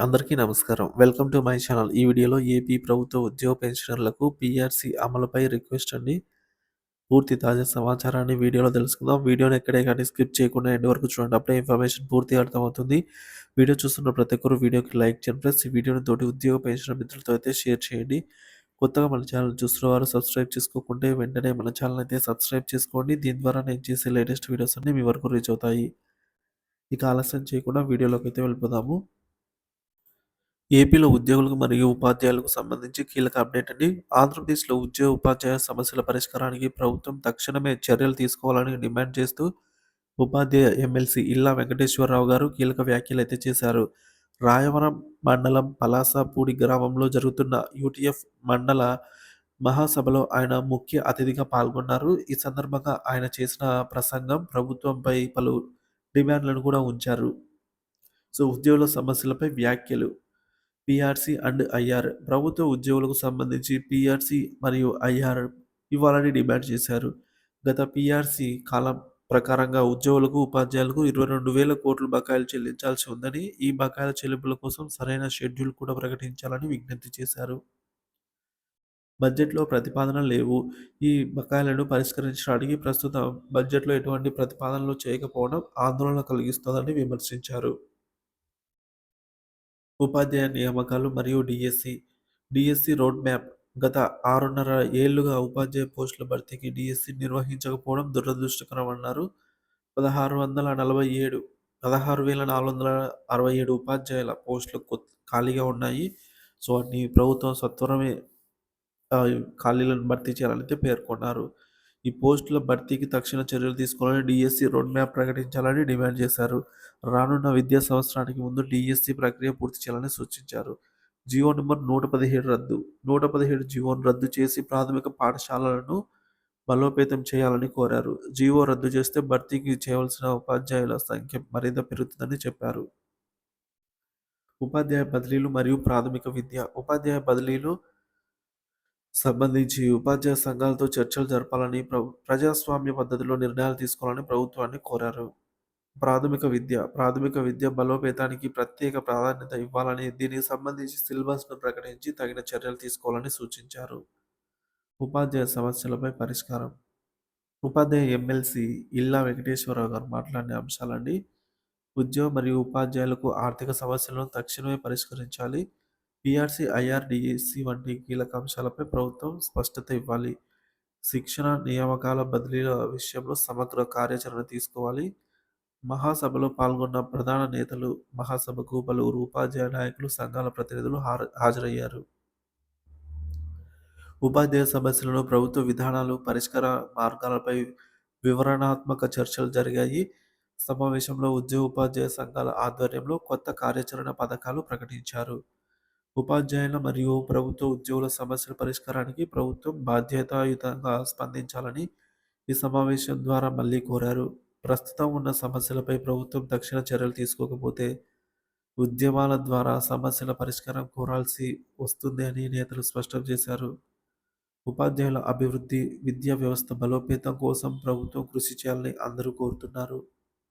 అందరికీ నమస్కారం. Welcome to my channel. ఈ వీడియోలో ఏపీ ప్రభుత్వ ఉద్యోగ పెన్షనర్లకు పీఆర్సీ అమలుపై రిక్వెస్ట్ అండి. పూర్తి తాజా సమాచారాన్ని వీడియోలో తెలుసుకుందాం. వీడియోని ఎక్కడే కానీ స్కిప్ చేయకుండా ఎండ్ వరకు చూడండి. అప్పుడే ఇన్ఫర్మేషన్ పూర్తిగా అర్థమవుతుంది. వీడియో చూస్తున్న ప్రతి ఒక్కరు వీడియోకి లైక్ చేయండి ఫ్రెండ్స్. ఈ వీడియోని తోటి ఉద్యోగ పెన్షనర్ మిత్రులతో అయితే షేర్ చేయండి. కొత్తగా మన ఛానల్ చూస్తున్న వారు సబ్స్క్రైబ్ చేసుకోకుంటే వెంటనే మన ఛానల్ అయితే సబ్స్క్రైబ్ చేసుకోండి. దీని ద్వారా నేను చేసే లేటెస్ట్ వీడియోస్ అన్నీ మీ వరకు రీచ్ అవుతాయి. ఇక ఆలస్యం చేయకుండా వీడియోలోకి అయితే వెళ్ళిపోదాము. ఏపీలో ఉద్యోగులకు మరియు ఉపాధ్యాయులకు సంబంధించి కీలక అప్డేట్ అండి. ఆంధ్రప్రదేశ్‌లో ఉద్యోగ, ఉపాధ్యాయ సమస్యల పరిష్కారానికి ప్రభుత్వం తక్షణమే చర్యలు తీసుకోవాలని డిమాండ్ చేస్తూ ఉపాధ్యాయ ఎమ్మెల్సీ ఇల్లా వెంకటేశ్వరరావు గారు కీలక వ్యాఖ్యలైతే చేశారు. రాయవరం మండలం పలాసపూడి గ్రామంలో జరుగుతున్న యూటీఎఫ్ మండల మహాసభలో ఆయన ముఖ్య అతిథిగా పాల్గొన్నారు. ఈ సందర్భంగా ఆయన చేసిన ప్రసంగం ప్రభుత్వంపై పలు డిమాండ్లను కూడా ఉంచారు. ఉద్యోగుల సమస్యలపై వ్యాఖ్యలు. పీఆర్సీ అండ్ ఐఆర్ ప్రభుత్వ ఉద్యోగులకు సంబంధించి పీఆర్సీ మరియు ఐఆర్ ఇవ్వాలని డిమాండ్ చేశారు. గత పీఆర్సీ కాలం ప్రకారంగా ఉద్యోగులకు, ఉపాధ్యాయులకు 22,000 కోట్లు బకాయిలు చెల్లించాల్సి ఉందని, ఈ బకాయిల చెల్లింపుల కోసం సరైన షెడ్యూల్ కూడా ప్రకటించాలని విజ్ఞప్తి చేశారు. బడ్జెట్‌లో ప్రతిపాదనలు లేవు. ఈ బకాయిలను పరిష్కరించడానికి ప్రస్తుతం బడ్జెట్‌లో ఎటువంటి ప్రతిపాదనలు చేయకపోవడం ఆందోళన కలిగిస్తోందని విమర్శించారు. ఉపాధ్యాయ నియామకాలు మరియు డిఎస్సి రోడ్ మ్యాప్. గత 6.5 ఏళ్లుగా ఉపాధ్యాయ పోస్టుల భర్తీకి డిఎస్సి నిర్వహించకపోవడం దురదృష్టకరమన్నారు. 16,467 ఉపాధ్యాయుల పోస్టులు ఖాళీగా ఉన్నాయి. వాటిని ప్రభుత్వం సత్వరమే ఖాళీలను భర్తీ చేయాలని పేర్కొన్నారు. ఈ పోస్టుల భర్తీకి తక్షణ చర్యలు తీసుకోవాలని డిఎస్సి రోడ్ మ్యాప్ ప్రకటించాలని డిమాండ్ చేశారు. రానున్న విద్యా సంవత్సరానికి ముందు డిఎస్సి ప్రక్రియ పూర్తి చేయాలని సూచించారు. జీవో నంబర్ 117 రద్దు. 117 జీవోను రద్దు చేసి ప్రాథమిక పాఠశాలలను బలోపేతం చేయాలని కోరారు. జీవో రద్దు చేస్తే భర్తీకి చేయవలసిన ఉపాధ్యాయుల సంఖ్య మరింత పెరుగుతుందని చెప్పారు. ఉపాధ్యాయ బదిలీలు మరియు ప్రాథమిక విద్య. ఉపాధ్యాయ బదిలీలు సంబంధించి ఉపాధ్యాయ సంఘాలతో చర్చలు జరపాలని, ప్రజాస్వామ్య పద్ధతిలో నిర్ణయాలు తీసుకోవాలని ప్రభుత్వాన్ని కోరారు. ప్రాథమిక విద్య బలోపేతానికి ప్రత్యేక ప్రాధాన్యత ఇవ్వాలని, దీనికి సంబంధించి సిలబస్‌ను ప్రకటించి తగిన చర్యలు తీసుకోవాలని సూచించారు. ఉపాధ్యాయ సమస్యలపై పరిష్కారం. ఉపాధ్యాయ ఎమ్మెల్సీ ఇల్లా వెంకటేశ్వరరావు గారు మాట్లాడిన అంశాలండి. ఉద్యోగ మరియు ఉపాధ్యాయులకు ఆర్థిక సమస్యలను తక్షణమే పరిష్కరించాలి. పీఆర్సీ, ఐఆర్, డీఎస్సీ వంటి కీలక అంశాలపై ప్రభుత్వం స్పష్టత ఇవ్వాలి. శిక్షణ, నియామకాల బదిలీల విషయంలో సమగ్ర కార్యాచరణ తీసుకోవాలి. మహాసభలో పాల్గొన్న ప్రధాన నేతలు, మహాసభకు పలువురు ఉపాధ్యాయ నాయకులు, సంఘాల ప్రతినిధులు హాజరయ్యారు. ఉపాధ్యాయ సమస్యలను, ప్రభుత్వ విధానాలు, పరిష్కార మార్గాలపై వివరణాత్మక చర్చలు జరిగాయి. సమావేశంలో ఉద్యోగ, ఉపాధ్యాయ సంఘాల ఆధ్వర్యంలో కొత్త కార్యాచరణ పథకాలు ప్రకటించారు. ఉపాధ్యాయుల మరియు ప్రభుత్వ ఉద్యోగుల సమస్యల పరిష్కారానికి ప్రభుత్వం బాధ్యతాయుతంగా స్పందించాలని ఈ సమావేశం ద్వారా మళ్ళీ కోరారు. ప్రస్తుతం ఉన్న సమస్యలపై ప్రభుత్వం తక్షణ చర్యలు తీసుకోకపోతే ఉద్యమాల ద్వారా సమస్యల పరిష్కారం కోరాల్సి వస్తుంది అని నేతలు స్పష్టం చేశారు. ఉపాధ్యాయుల అభివృద్ధి, విద్యా వ్యవస్థ బలోపేతం కోసం ప్రభుత్వం కృషి చేయాలని అందరూ కోరుతున్నారు.